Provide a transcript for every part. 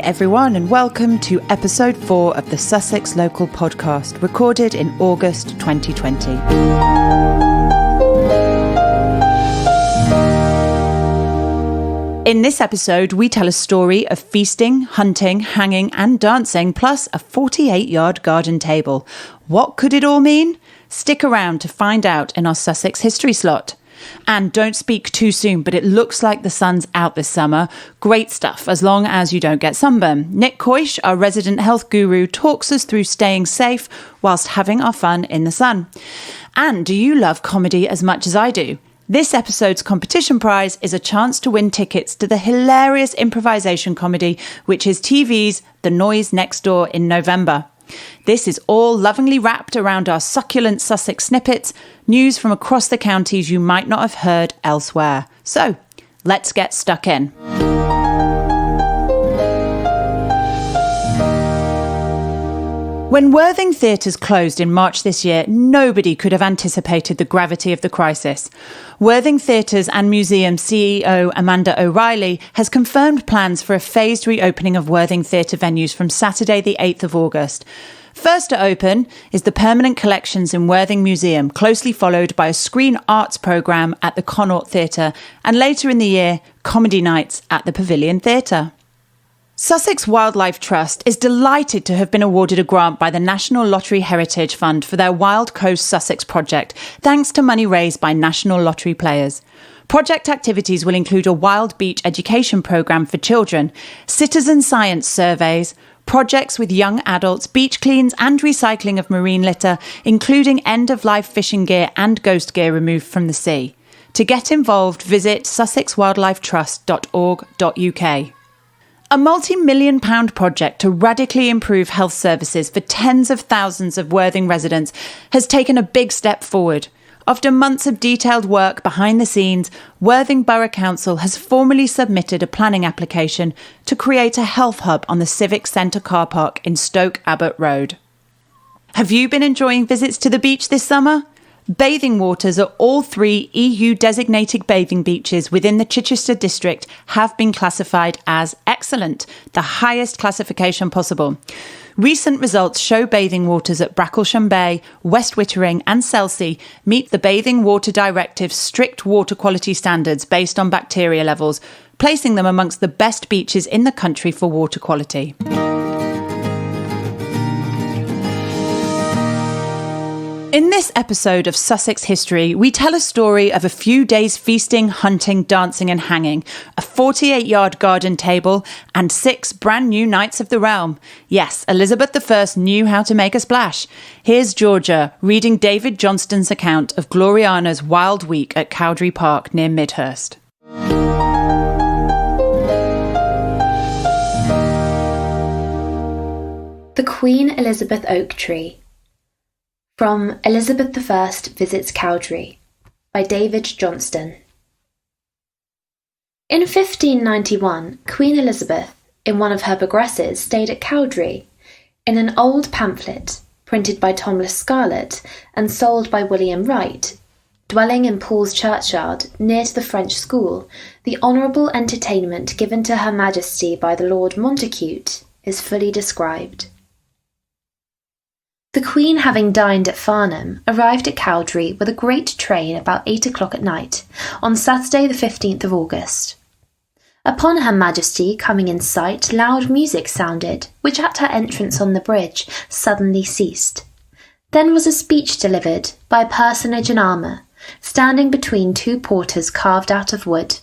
everyone, and welcome to episode 4 of the Sussex Local Podcast, recorded in August 2020. In this episode, we tell a story of feasting, hunting, hanging and dancing, plus a 48-yard garden table. What could it all mean? Stick around to find out in our Sussex History slot. And don't speak too soon, but it looks like the sun's out this summer. Great stuff, as long as you don't get sunburn. Nick Coysh, our resident health guru, talks us through staying safe whilst having our fun in the sun. And do you love comedy as much as I do? This episode's competition prize is a chance to win tickets to the hilarious improvisation comedy, which is TV's The Noise Next Door in November. This is all lovingly wrapped around our succulent Sussex Snippets, news from across the counties you might not have heard elsewhere. So, let's get stuck in. When Worthing Theatres closed in March this year, nobody could have anticipated the gravity of the crisis. Worthing Theatres and Museum CEO Amanda O'Reilly has confirmed plans for a phased reopening of Worthing Theatre venues from Saturday the 8th of August. First to open is the Permanent Collections in Worthing Museum, closely followed by a screen arts programme at the Connaught Theatre, and later in the year, comedy nights at the Pavilion Theatre. Sussex Wildlife Trust is delighted to have been awarded a grant by the National Lottery Heritage Fund for their Wild Coast Sussex project, thanks to money raised by National Lottery players. Project activities will include a wild beach education programme for children, citizen science surveys, projects with young adults, beach cleans and recycling of marine litter, including end-of-life fishing gear and ghost gear removed from the sea. To get involved, visit sussexwildlifetrust.org.uk. A multi-million-pound project to radically improve health services for tens of thousands of Worthing residents has taken a big step forward. After months of detailed work behind the scenes, Worthing Borough Council has formally submitted a planning application to create a health hub on the Civic Centre car park in Stoke Abbott Road. Have you been enjoying visits to the beach this summer? Bathing waters at all 3 EU-designated bathing beaches within the Chichester district have been classified as excellent, the highest classification possible. Recent results show bathing waters at Bracklesham Bay, West Wittering and Selsey meet the Bathing Water Directive's strict water quality standards based on bacteria levels, placing them amongst the best beaches in the country for water quality. In this episode of Sussex History, we tell a story of a few days feasting, hunting, dancing and hanging, a 48-yard garden table and 6 brand new Knights of the Realm. Yes, Elizabeth I knew how to make a splash. Here's Georgia reading David Johnston's account of Gloriana's wild week at Cowdray Park near Midhurst. The Queen Elizabeth Oak Tree. From Elizabeth I Visits Cowdray by David Johnston. In 1591, Queen Elizabeth, in one of her progresses, stayed at Cowdray. In an old pamphlet, printed by Thomas Scarlett and sold by William Wright, dwelling in Paul's Churchyard, near to the French school, the honourable entertainment given to Her Majesty by the Lord Montacute is fully described. The Queen, having dined at Farnham, arrived at Cowdray with a great train about 8 o'clock at night, on Saturday the 15th of August. Upon Her Majesty coming in sight, loud music sounded, which at her entrance on the bridge suddenly ceased. Then was a speech delivered by a personage in armour, standing between 2 porters carved out of wood,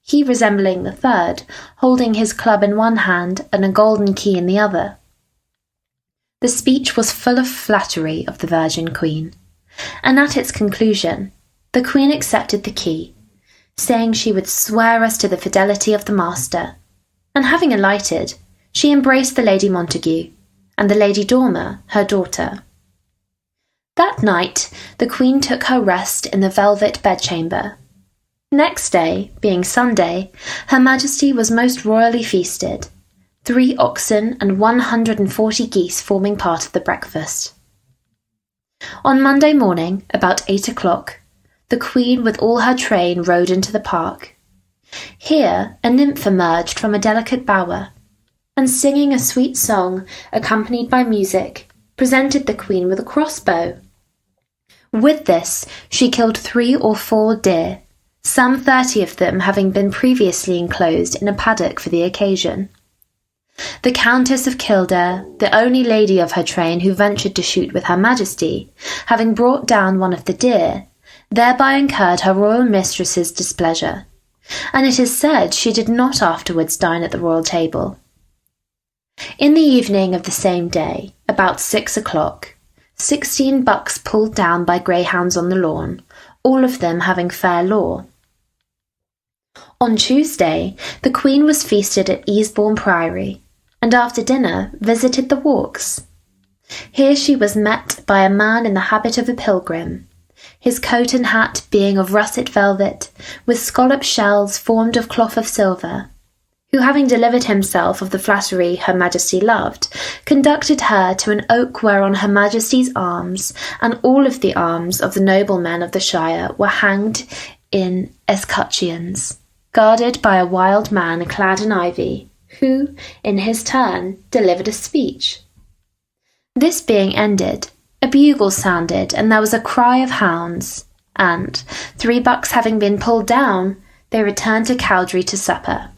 he resembling the third, holding his club in one hand and a golden key in the other. The speech was full of flattery of the Virgin Queen, and at its conclusion, the Queen accepted the key, saying she would swear us to the fidelity of the Master, and having alighted, she embraced the Lady Montague, and the Lady Dormer, her daughter. That night, the Queen took her rest in the velvet bedchamber. Next day, being Sunday, Her Majesty was most royally feasted, 3 oxen and 140 geese forming part of the breakfast. On Monday morning, about 8 o'clock, the Queen with all her train rode into the park. Here a nymph emerged from a delicate bower. and singing a sweet song accompanied by music, presented the Queen with a crossbow. With this, she killed 3 or 4 deer, some 30 of them having been previously enclosed in a paddock for the occasion. The Countess of Kildare, the only lady of her train who ventured to shoot with Her Majesty, having brought down one of the deer, thereby incurred her royal mistress's displeasure, and it is said she did not afterwards dine at the royal table. In the evening of the same day, about 6 o'clock, 16 bucks pulled down by greyhounds on the lawn, all of them having fair law. On Tuesday, the Queen was feasted at Easebourne Priory, and after dinner visited the walks. Here she was met by a man in the habit of a pilgrim, his coat and hat being of russet velvet, with scallop shells formed of cloth of silver, who, having delivered himself of the flattery Her Majesty loved, conducted her to an oak whereon Her Majesty's arms, and all of the arms of the noblemen of the shire, were hanged in escutcheons, guarded by a wild man clad in ivy, who, in his turn, delivered a speech. This being ended, a bugle sounded, and there was a cry of hounds, and, 3 bucks having been pulled down, they returned to Cowdray to supper.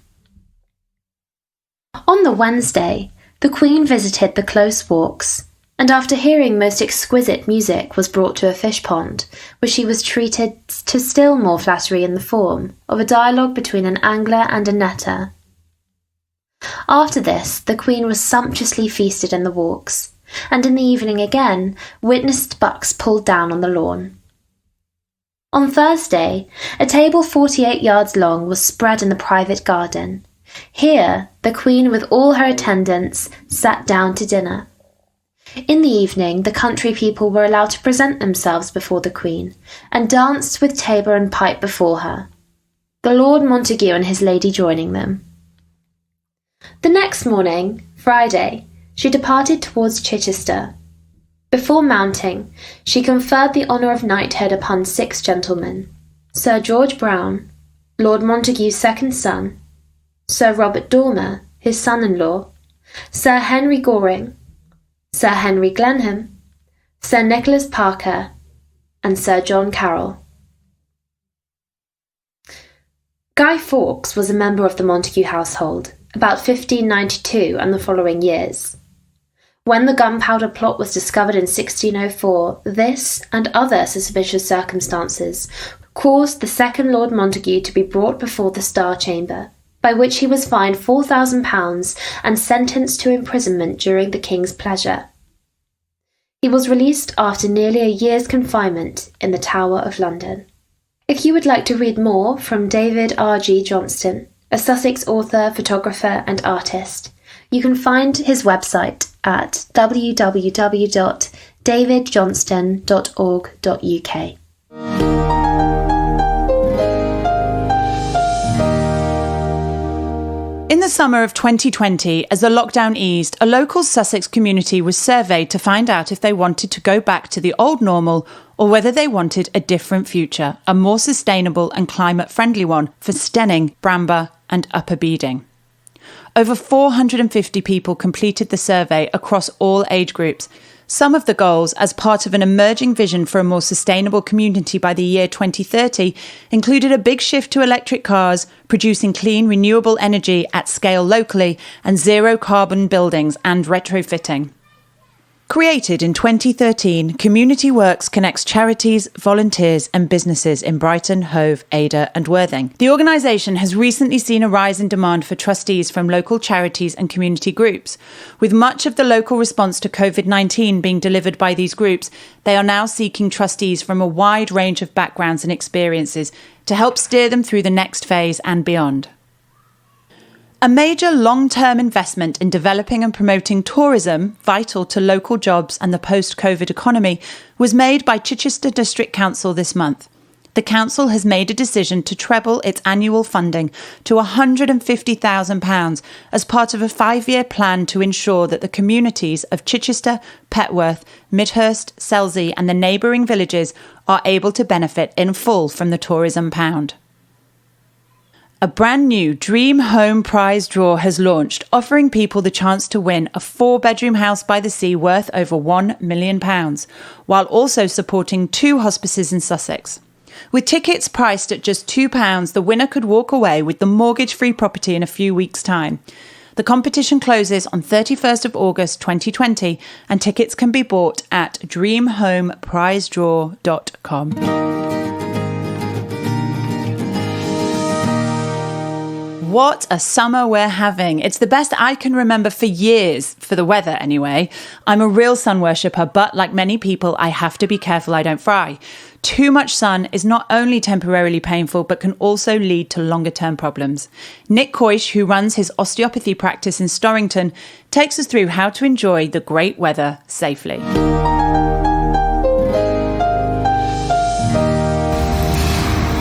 On the Wednesday, the Queen visited the close walks, and after hearing most exquisite music was brought to a fish pond, where she was treated to still more flattery in the form of a dialogue between an angler and a netter. After this, the Queen was sumptuously feasted in the walks, and in the evening again witnessed bucks pulled down on the lawn. On Thursday, a table 48 yards long was spread in the private garden. Here, the Queen with all her attendants sat down to dinner. In the evening, the country people were allowed to present themselves before the Queen, and danced with tabor and pipe before her, the Lord Montague and his lady joining them. The next morning, Friday, she departed towards Chichester. Before mounting, she conferred the honour of knighthood upon 6 gentlemen: Sir George Brown, Lord Montague's second son, Sir Robert Dormer, his son-in-law, Sir Henry Goring, Sir Henry Glenham, Sir Nicholas Parker, and Sir John Carroll. Guy Fawkes was a member of the Montague household, about 1592 and the following years. When the gunpowder plot was discovered in 1604, this and other suspicious circumstances caused the second Lord Montague to be brought before the Star Chamber, by which he was fined £4,000 and sentenced to imprisonment during the King's pleasure. He was released after nearly a year's confinement in the Tower of London. If you would like to read more from David R.G. Johnston, a Sussex author, photographer and artist, you can find his website at www.davidjohnston.org.uk. In the summer of 2020, as the lockdown eased, a local Sussex community was surveyed to find out if they wanted to go back to the old normal or whether they wanted a different future, a more sustainable and climate-friendly one for Steyning, Bramber and Upper Beeding. Over 450 people completed the survey across all age groups. Some of the goals, as part of an emerging vision for a more sustainable community by the year 2030, included a big shift to electric cars, producing clean, renewable energy at scale locally, and zero-carbon buildings and retrofitting. Created in 2013, Community Works connects charities, volunteers and businesses in Brighton, Hove, Ada and Worthing. The organisation has recently seen a rise in demand for trustees from local charities and community groups. With much of the local response to COVID-19 being delivered by these groups, they are now seeking trustees from a wide range of backgrounds and experiences to help steer them through the next phase and beyond. A major long-term investment in developing and promoting tourism, vital to local jobs and the post-COVID economy, was made by Chichester District Council this month. The council has made a decision to treble its annual funding to £150,000 as part of a 5-year plan to ensure that the communities of Chichester, Petworth, Midhurst, Selsey and the neighbouring villages are able to benefit in full from the tourism pound. a brand new Dream Home prize draw has launched, offering people the chance to win a 4-bedroom house by the sea worth over £1 million, while also supporting 2 hospices in Sussex. With tickets priced at just £2, the winner could walk away with the mortgage-free property in a few weeks' time. The competition closes on 31st of August 2020 and tickets can be bought at dreamhomeprizedraw.com. What a summer we're having. It's the best I can remember for years, for the weather anyway. I'm a real sun worshipper, but like many people, I have to be careful I don't fry. Too much sun is not only temporarily painful, but can also lead to longer-term problems. Nick Coysh, who runs his osteopathy practice in Storrington, takes us through how to enjoy the great weather safely.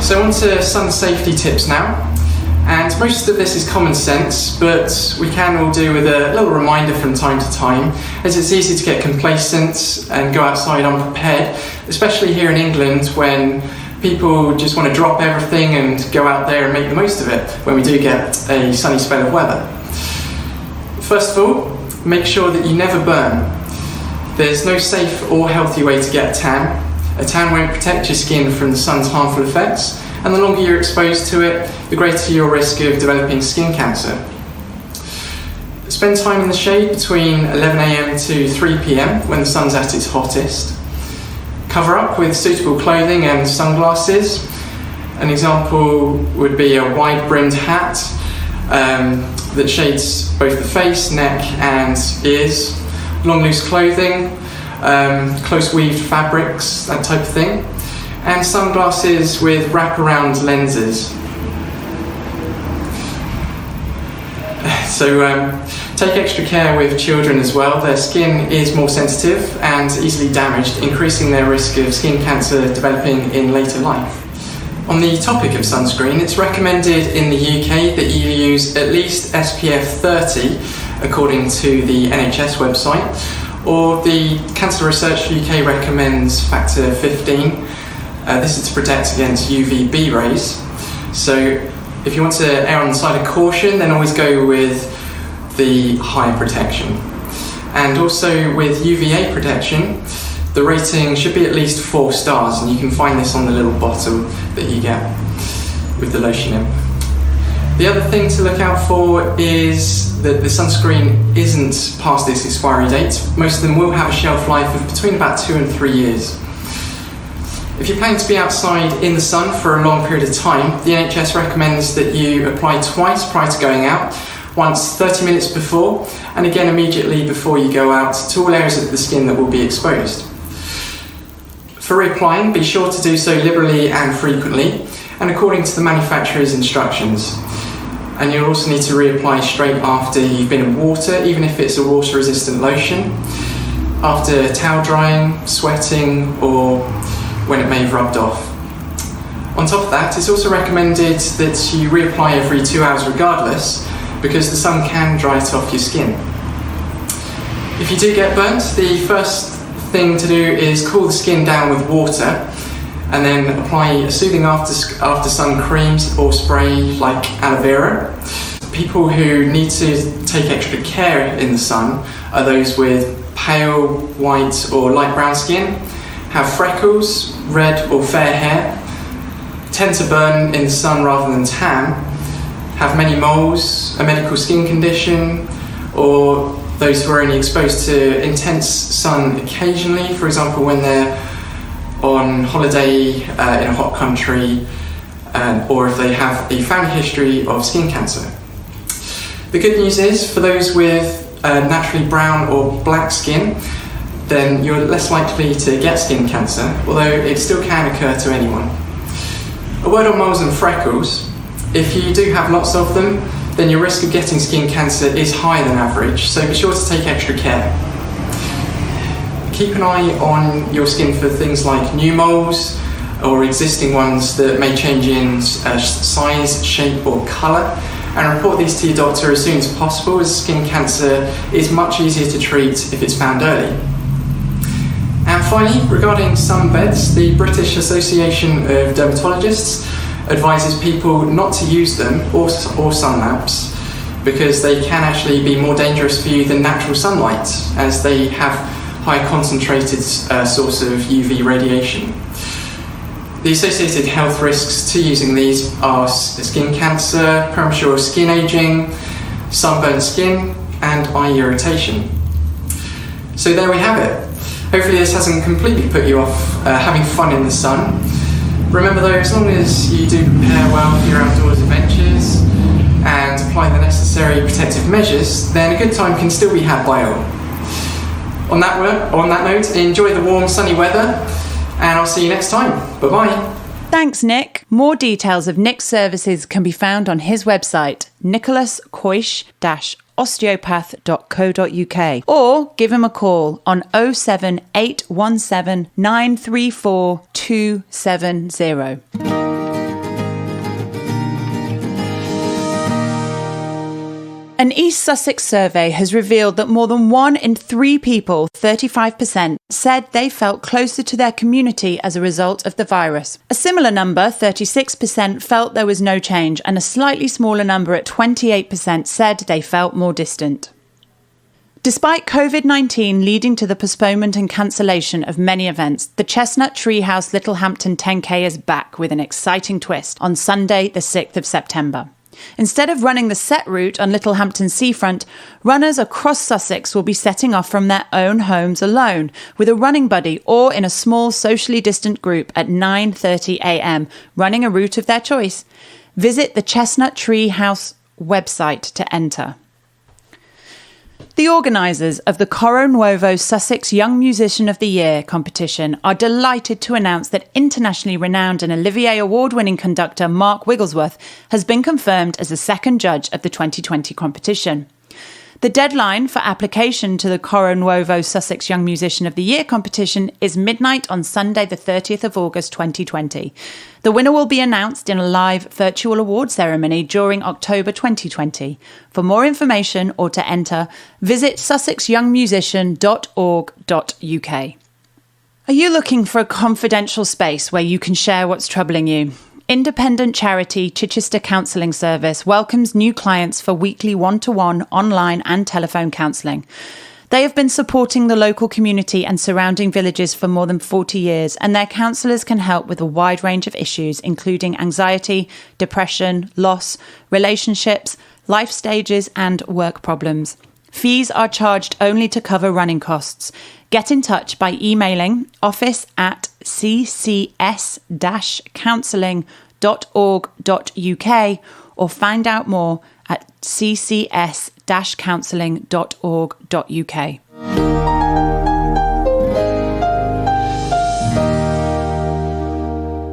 So on to sun safety tips now. And most of this is common sense, but we can all do with a little reminder from time to time, as it's easy to get complacent and go outside unprepared, especially here in England when people just want to drop everything and go out there and make the most of it when we do get a sunny spell of weather. First of all, make sure that you never burn. There's no safe or healthy way to get a tan. A tan won't protect your skin from the sun's harmful effects, and the longer you're exposed to it, the greater your risk of developing skin cancer. Spend time in the shade between 11 a.m. to 3 p.m. when the sun's at its hottest. Cover up with suitable clothing and sunglasses. An example would be a wide-brimmed hat that shades both the face, neck and ears. Long loose clothing, close weaved fabrics, that type of thing. And sunglasses with wraparound lenses. So take extra care with children as well. Their skin is more sensitive and easily damaged, increasing their risk of skin cancer developing in later life. On the topic of sunscreen, it's recommended in the UK that you use at least SPF 30, according to the NHS website, or the Cancer Research UK recommends factor 15. This is to protect against UVB rays. So if you want to err on the side of caution, then always go with the higher protection. And also with UVA protection, the rating should be at least 4 stars, and you can find this on the little bottle that you get with the lotion in. The other thing to look out for is that the sunscreen isn't past its expiry date. Most of them will have a shelf life of between about 2 and 3 years. If you're planning to be outside in the sun for a long period of time, the NHS recommends that you apply twice prior to going out, once 30 minutes before, and again immediately before you go out to all areas of the skin that will be exposed. For reapplying, be sure to do so liberally and frequently, and according to the manufacturer's instructions. And you'll also need to reapply straight after you've been in water, even if it's a water-resistant lotion, after towel drying, sweating, or when it may have rubbed off. On top of that, it's also recommended that you reapply every 2 hours regardless, because the sun can dry it off your skin. If you do get burnt, the first thing to do is cool the skin down with water, and then apply a soothing after sun creams or spray like aloe vera. People who need to take extra care in the sun are those with pale, white or light brown skin, have freckles, red or fair hair, tend to burn in the sun rather than tan, have many moles, a medical skin condition, or those who are only exposed to intense sun occasionally, for example when they're on holiday in a hot country, or if they have a family history of skin cancer. The good news is, for those with naturally brown or black skin, then you're less likely to get skin cancer, although it still can occur to anyone. A word on moles and freckles. If you do have lots of them, then your risk of getting skin cancer is higher than average, so be sure to take extra care. Keep an eye on your skin for things like new moles or existing ones that may change in size, shape or colour, and report these to your doctor as soon as possible, as skin cancer is much easier to treat if it's found early. And finally, regarding sunbeds, the British Association of Dermatologists advises people not to use them or sun lamps because they can actually be more dangerous for you than natural sunlight, as they have high concentrated source of UV radiation. The associated health risks to using these are skin cancer, premature skin aging, sunburned skin, and eye irritation. So there we have it. Hopefully this hasn't completely put you off having fun in the sun. Remember though, as long as you do prepare well for your outdoors adventures and apply the necessary protective measures, then a good time can still be had by all. On that note, enjoy the warm sunny weather, and I'll see you next time. Bye-bye. Thanks, Nick. More details of Nick's services can be found on his website, nicholascoish-osteopath.co.uk, or give him a call on 07817 934 270. An East Sussex survey has revealed that more than 1 in 3 people, 35%, said they felt closer to their community as a result of the virus. A similar number, 36%, felt there was no change, and a slightly smaller number at 28% said they felt more distant. Despite COVID-19 leading to the postponement and cancellation of many events, the Chestnut Tree House Littlehampton 10K is back with an exciting twist on Sunday, the 6th of September. Instead of running the set route on Littlehampton seafront, runners across Sussex will be setting off from their own homes alone, with a running buddy or in a small socially distant group at 9:30 a.m, running a route of their choice. Visit the Chestnut Tree House website to enter. The organisers of the Coro Nuovo Sussex Young Musician of the Year competition are delighted to announce that internationally renowned and Olivier Award-winning conductor Mark Wigglesworth has been confirmed as the second judge of the 2020 competition. The deadline for application to the Coro Nuovo Sussex Young Musician of the Year competition is midnight on Sunday the 30th of August 2020. The winner will be announced in a live virtual award ceremony during October 2020. For more information or to enter, visit sussexyoungmusician.org.uk. Are you looking for a confidential space where you can share what's troubling you? Independent charity Chichester Counselling Service welcomes new clients for weekly one-to-one online and telephone counselling. They have been supporting the local community and surrounding villages for more than 40 years, and their counsellors can help with a wide range of issues, including anxiety, depression, loss, relationships, life stages, and work problems. Fees are charged only to cover running costs. Get in touch by emailing office@ccs-counselling.org.uk or find out more at ccs-counselling.org.uk.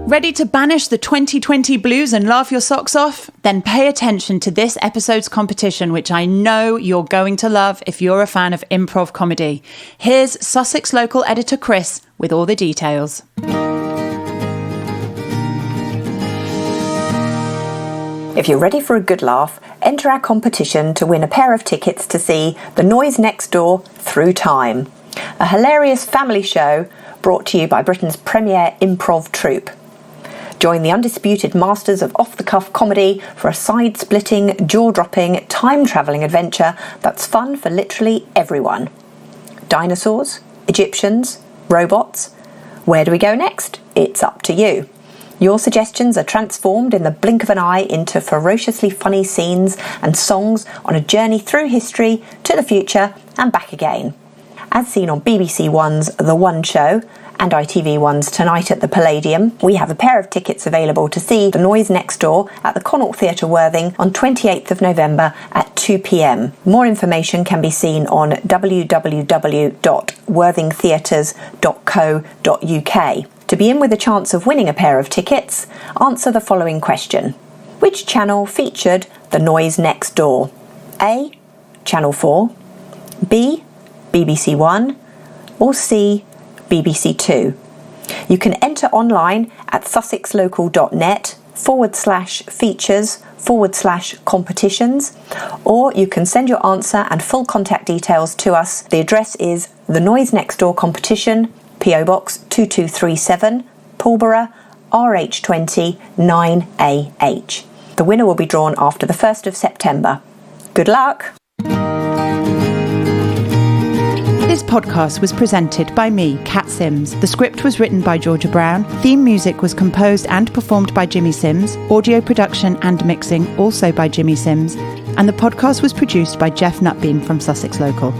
Ready to banish the 2020 blues and laugh your socks off? Then pay attention to this episode's competition, which I know you're going to love if you're a fan of improv comedy. Here's Sussex local editor Chris with all the details. If you're ready for a good laugh, enter our competition to win a pair of tickets to see The Noise Next Door Through Time, a hilarious family show brought to you by Britain's premier improv troupe. Join the undisputed masters of off-the-cuff comedy for a side-splitting, jaw-dropping, time-travelling adventure that's fun for literally everyone. Dinosaurs? Egyptians? Robots? Where do we go next? It's up to you. Your suggestions are transformed in the blink of an eye into ferociously funny scenes and songs on a journey through history to the future and back again. As seen on BBC One's The One Show and ITV1's Tonight at the Palladium, we have a pair of tickets available to see The Noise Next Door at the Connaught Theatre Worthing on 28th of November at 2 p.m. More information can be seen on www.worthingtheatres.co.uk. To be in with a chance of winning a pair of tickets, answer the following question. Which channel featured The Noise Next Door? A. Channel 4, B. BBC One, or C. BBC Two. You can enter online at sussexlocal.net/features/competitions, or you can send your answer and full contact details to us. The address is The Noise Next Door Competition, PO Box 2237, Pulborough, RH20 9AH. The winner will be drawn after the 1st of September. Good luck! This podcast was presented by me, Kat Sims. The script was written by Georgia Brown. Theme music was composed and performed by Jimmy Sims. Audio production and mixing also by Jimmy Sims. And the podcast was produced by Jeff Nutbean from Sussex Local.